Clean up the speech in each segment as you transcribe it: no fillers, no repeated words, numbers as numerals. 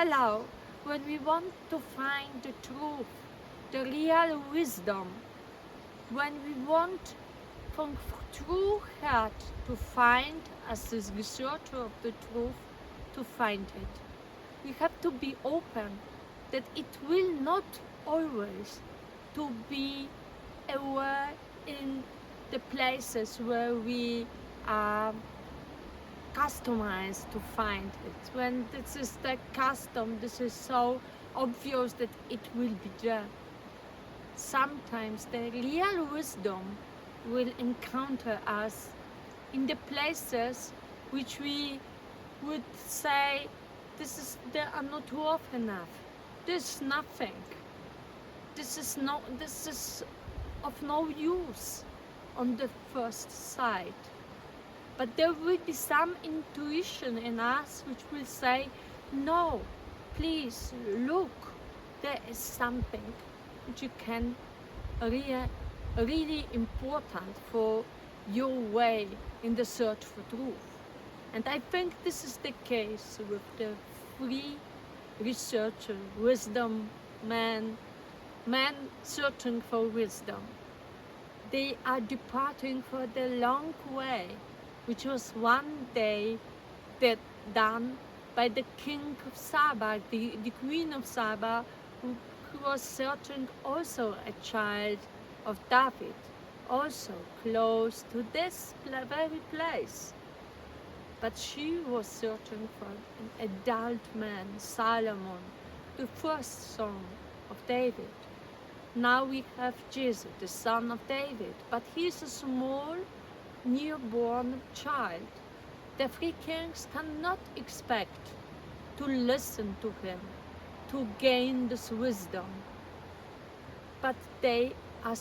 allow, when we want to find the truth, the real wisdom, when we want from true heart to find, as the researcher of the truth, to find it. We have to be open that it will not always to be aware in the places where we are customized to find it. When this is the custom, this is so obvious that it will be there. Sometimes the real wisdom will encounter us in the places which we would say they are not worth enough. There's nothing. This is of no use on the first sight. But there will be some intuition in us which will say, no, please look, there is something which you can really important for your way in the search for truth. And I think this is the case with the three researcher, wisdom men searching for wisdom. They are departing for the long way, which was one day done by the king of Saba, the queen of Saba, who was searching also a child of David, also close to this very place. But she was searching for an adult man, Solomon, the first son of David. Now we have Jesus, the son of David, but he is a small, newborn child. The three kings cannot expect to listen to him, to gain this wisdom. But they are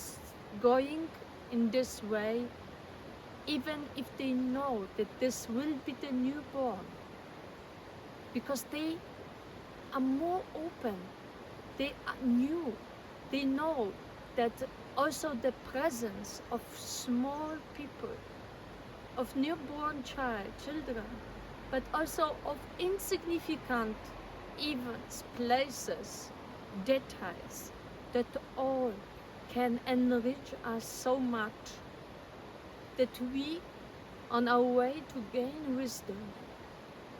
going in this way, even if they know that this will be the newborn, because they are more open, they are new. They know that also the presence of small people, of newborn children, but also of insignificant events, places, details, that all can enrich us so much that we, on our way to gain wisdom,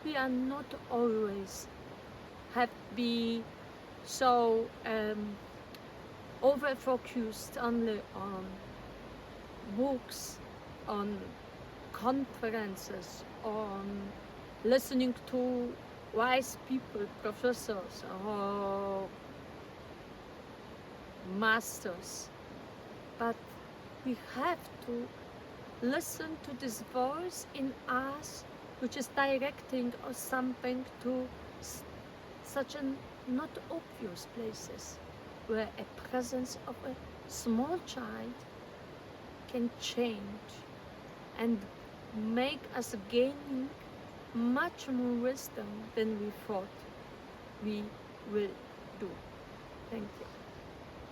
we are not always have be so over-focused only on books, on conferences, on listening to wise people, professors, or masters. But we have to listen to this voice in us, which is directing us something to such a not obvious places, where a presence of a small child can change and make us gaining much more wisdom than we thought we will do. Thank you.